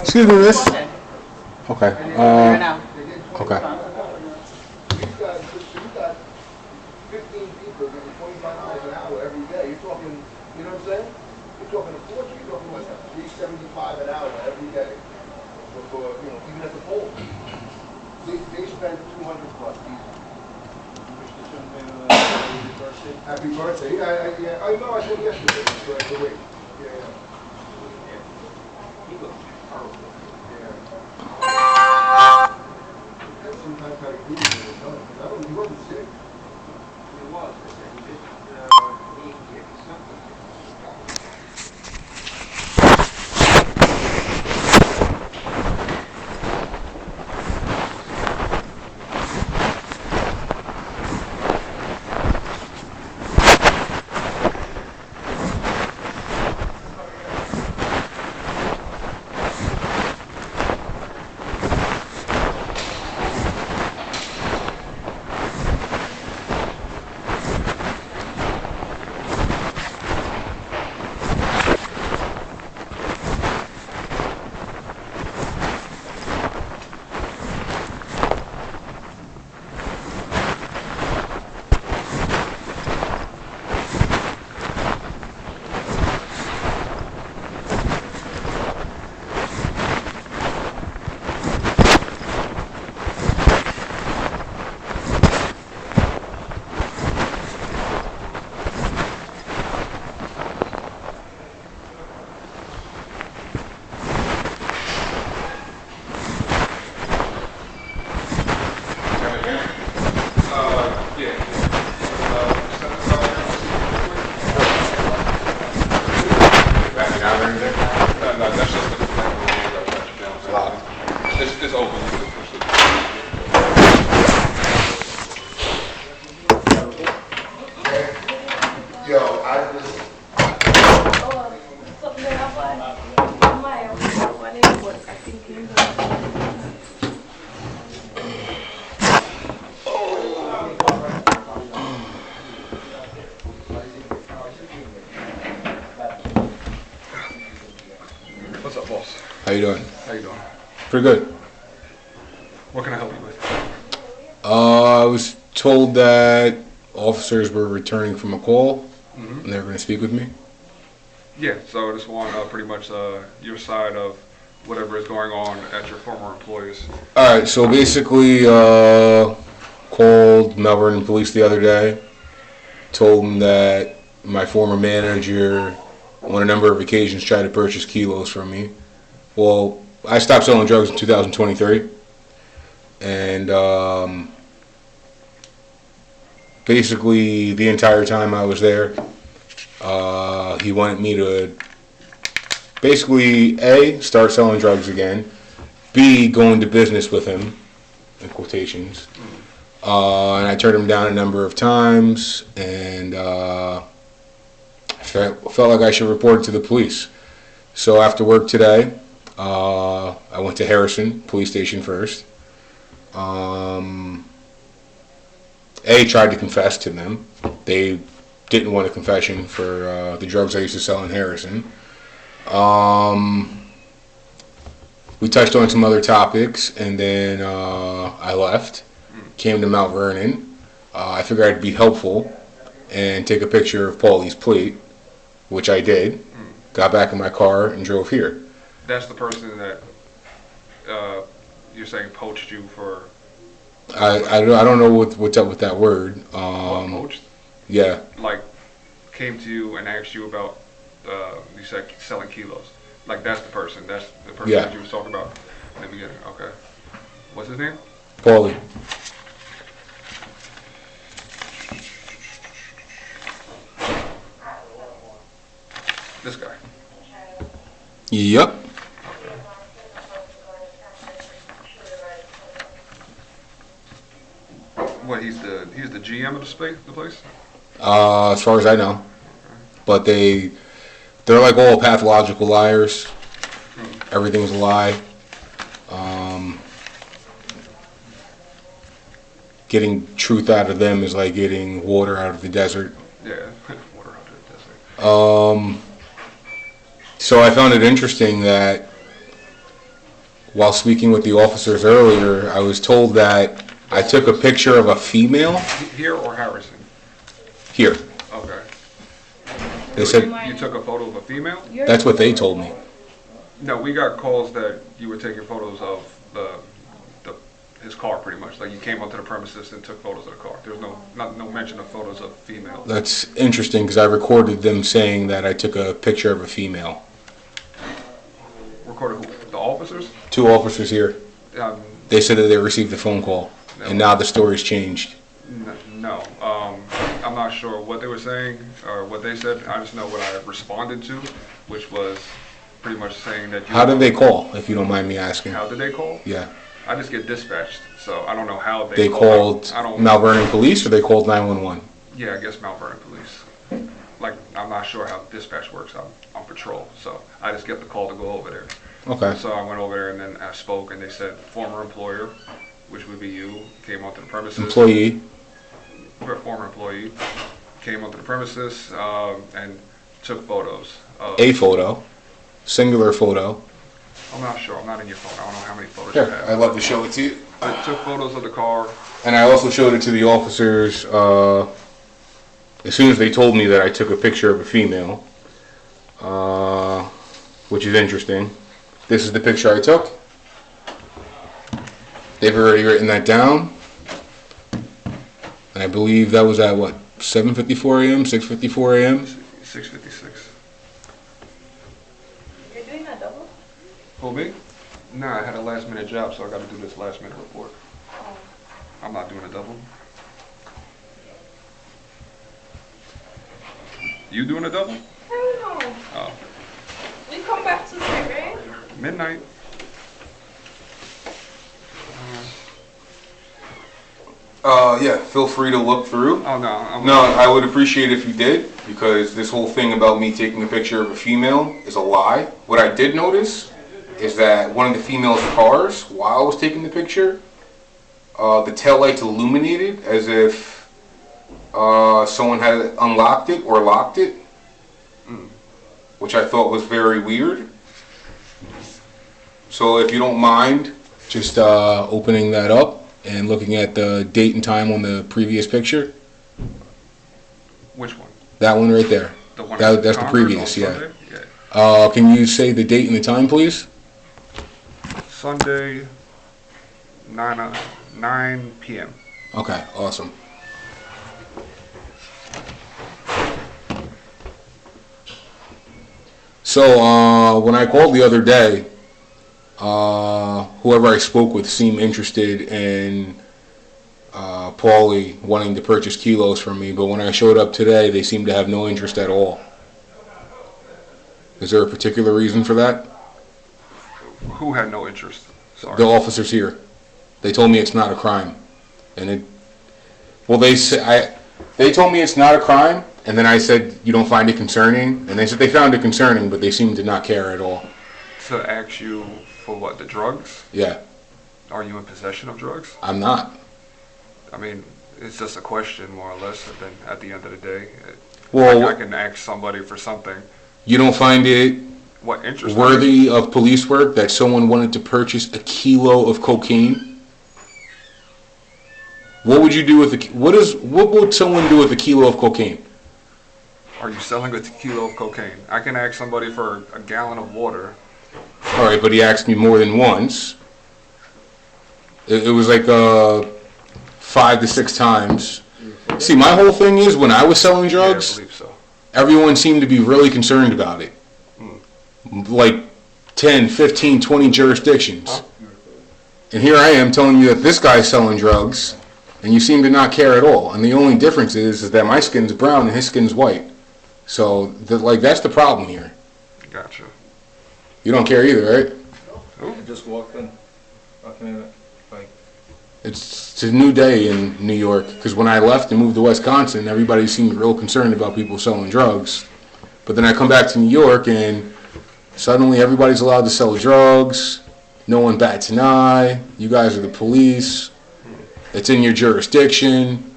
Excuse me, miss. Go ahead. Okay. Right now. Okay. You've got 15 people getting $25 an hour every day. You're talking, you know what I'm saying? You're talking a fortune. You're talking like $375 an hour every day. For you know, even at the poll. They spend 200 plus easy. Happy birthday. Yeah, I know I said yesterday. So wait. Yeah. He looks horrible. Yeah. Sometimes I agree with him. No, he wasn't sick. He was. I said he did. He gave me something. It's open. Yo, I just. What's up, boss? How you doing? How you doing? Pretty good. What can I help you with? I was told that officers were returning from a call and they were going to speak with me. Yeah, so I just want pretty much your side of whatever is going on at your former employees. All right. So basically, called Melbourne Police the other day. Told them that my former manager, on a number of occasions, tried to purchase kilos from me. Well, I stopped selling drugs in 2023, and basically the entire time I was there, he wanted me to basically A, start selling drugs again, B, go into business with him, in quotations, and I turned him down a number of times, and I felt like I should report it to the police. So after work today, I went to Harrison Police Station first. A, tried to confess to them. They didn't want a confession for the drugs I used to sell in Harrison. We touched on some other topics, and then I left, came to Mount Vernon. I figured I'd be helpful and take a picture of Paulie's plate, which I did. Got back in my car and drove here. That's the person that you're saying poached you for. I don't know what's up with that word. Poached? Yeah. Like, came to you and asked you about, you said selling kilos. Like, that's the person. That's the person Yeah. that you was talking about in the beginning. Okay. What's his name? Paulie. This guy. Yep. What? He's the GM of the place. As far as I know, but they're like all pathological liars. Everything's a lie. Getting truth out of them is like getting water out of the desert. Yeah, water out of the desert. So I found it interesting that while speaking with the officers earlier, I was told that I took a picture of a female Here or Harrison? here. Okay. They said You took a photo of a female? that's what they told me. No, we got calls that you were taking photos of his car, pretty much. Like you came onto the premises and took photos of the car. There's no mention of photos of females. That's interesting because I recorded them saying that I took a picture of a female. Recorded who? The officers? 2 officers here. Um, They said that they received a phone call, and now the story's changed. no. I'm not sure what they were saying or what they said. I just know what I responded to, which was pretty much saying that. How did they call, if you don't mind me asking? How did they call? Yeah. I just get dispatched, so I don't know how They called Mount Vernon Police or they called 911? Yeah, I guess Mount Vernon Police. Like, I'm not sure how dispatch works. I'm on patrol, so I just get the call to go over there. Okay. So I went over there and then I spoke, and they said former employer, which would be you, came onto the premises. Employee. Former employee came onto the premises and took photos. A photo. Singular photo. I'm not sure. I'm not in your phone. I don't know how many photos Sure. you have. I'd love to show it to you. I took photos of the car. And I also showed it to the officers as soon as they told me that I took a picture of a female, which is interesting. This is the picture I took. They've already written that down. And I believe that was at what, 7:54 a.m., 6:54 a.m.? 6:56. You're doing a double? Who, me? Nah, I had a last minute job, so I got to do this last minute report. I'm not doing a double. You doing a double? Hell no. Oh, We come back tonight, right? midnight. Yeah, feel free to look through. Oh no, No, I would appreciate it if you did, because this whole thing about me taking a picture of a female is a lie. What I did notice is that one of the female's cars, while I was taking the picture, the taillights illuminated as if someone had unlocked it or locked it, which I thought was very weird. So if you don't mind just opening that up and looking at the date and time on the previous picture. Which one? That one right there. The one That's the Congress previous, on yeah. Sunday? Yeah. Can you say the date and the time, please? Sunday, 9 p.m. Okay, awesome. So, when I called the other day, whoever I spoke with seemed interested in Paulie wanting to purchase kilos from me, but when I showed up today, they seemed to have no interest at all. Is there a particular reason for that? Who had no interest? Sorry. The officers here. They told me it's not a crime. And it, well, they told me it's not a crime, and then I said, you don't find it concerning? And they said they found it concerning, but they seemed to not care at all. To ask you for what, the drugs? Yeah, Are you in possession of drugs? I'm not. I mean, it's just a question, more or less. And then at the end of the day, Well, I can ask somebody for something. you don't find it What interest? worthy of police work that someone wanted to purchase a kilo of cocaine? What would you do with what would someone do with a kilo of cocaine? Are you selling a kilo of cocaine? I can ask somebody for a gallon of water. All right, but he asked me more than once. It was like 5 to 6 times. See, my whole thing is when I was selling drugs, Yeah, I believe so. everyone seemed to be really concerned about it. Like 10, 15, 20 jurisdictions. And here I am telling you that this guy's selling drugs, and you seem to not care at all. And the only difference is that my skin's brown and his skin's white. So, that's the problem here. Gotcha. You don't care either, right? I just walked in. Like, It's a new day in New York, because when I left and moved to Wisconsin, everybody seemed real concerned about people selling drugs. But then I come back to New York, and suddenly everybody's allowed to sell drugs. No one bats an eye. You guys are the police. It's in your jurisdiction.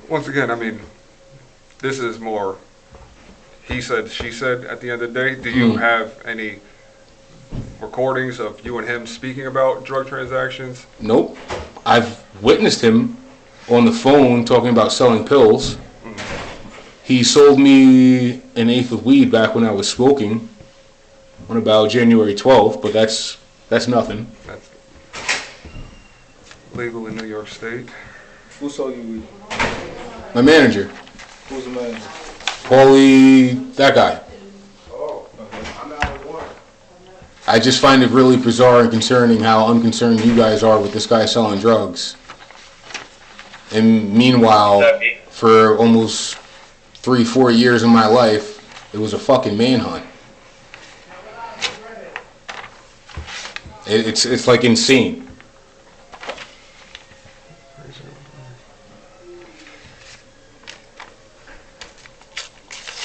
Once again, I mean, this is more he said, she said at the end of the day. Do you have any recordings of you and him speaking about drug transactions? Nope. I've witnessed him on the phone talking about selling pills. He sold me an eighth of weed back when I was smoking on about January 12th, but that's nothing. That's legal in New York State. Who sold you weed? My manager, Who's the manager? Paulie, that guy. Oh, I'm out of work. I just find it really bizarre and concerning how unconcerned you guys are with this guy selling drugs. And meanwhile, for almost 3-4 years of my life, it was a fucking manhunt. It's like insane.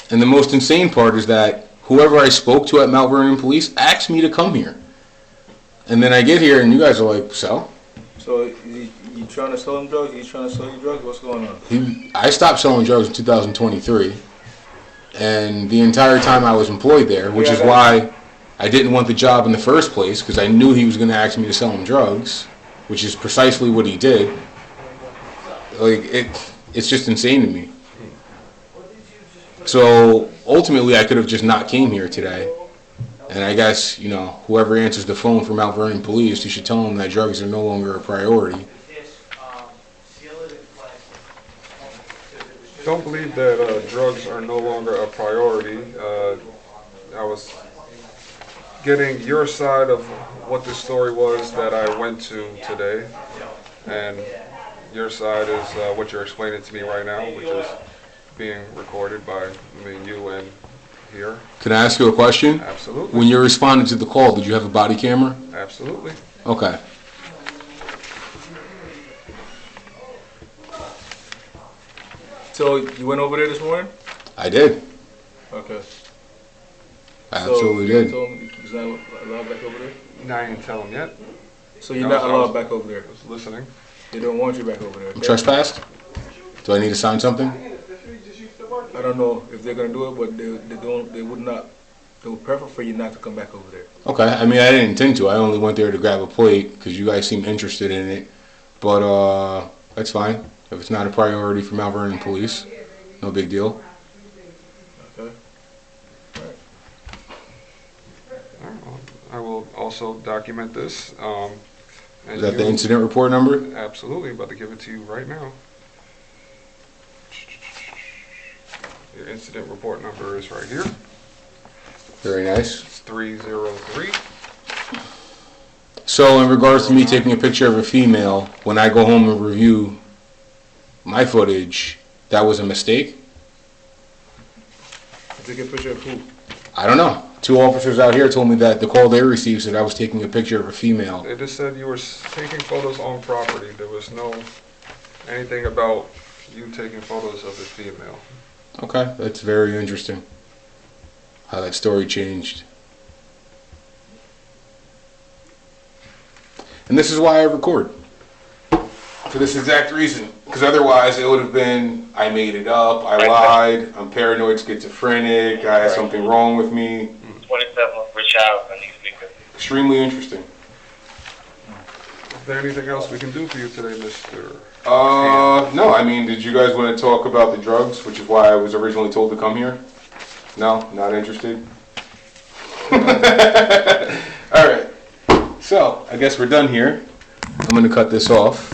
And the most insane part is that whoever I spoke to at Mount Vernon Police asked me to come here. And then I get here and you guys are like, sell? So you trying to sell him drugs? He's trying to sell you drugs? What's going on? I stopped selling drugs in 2023. And the entire time I was employed there, which is why I didn't want the job in the first place, because I knew he was going to ask me to sell him drugs, which is precisely what he did. Like, it's just insane to me. So ultimately, I could have just not came here today. And I guess, you know, whoever answers the phone for Mount Vernon Police, you should tell them that drugs are no longer a priority. Don't believe that drugs are no longer a priority. I was getting your side of what the story was that I went to today, and your side is what you're explaining to me right now, which is being recorded by you and here. Can I ask you a question? Absolutely. When you responded to the call, did you have a body camera? Absolutely. Okay. So you went over there this morning? I did. Okay. I absolutely did. So you told him he's not allowed back over there? No, I didn't tell him yet. So you're not allowed back over there? I was listening. They don't want you back over there? I'm trespassed? Do I need to sign something? I don't know if they're gonna do it, but they would not. They would prefer for you not to come back over there. Okay. I mean, I didn't intend to. I only went there to grab a plate because you guys seem interested in it. But that's fine. If it's not a priority for Mount Vernon Police, no big deal. Okay. I will also document this. Is that the incident report number? Absolutely. About to give it to you right now. Your incident report number is right here. Very nice. It's 303. So in regards to me taking a picture of a female, when I go home and review my footage, that was a mistake? Take a picture of who? I don't know. 2 officers out here told me that the call they received said I was taking a picture of a female. They just said you were taking photos on property. There was no anything about you taking photos of a female. Okay, that's very interesting. How that story changed. And this is why I record. For this exact reason. Because otherwise it would have been, I made it up, I lied, I'm paranoid schizophrenic, I had something wrong with me. 27 Richard on these speakers. Extremely interesting. Is there anything else we can do for you today, Mr.? No, I mean, did you guys want to talk about the drugs, which is why I was originally told to come here? No? Not interested? Alright. So, I guess we're done here. I'm going to cut this off.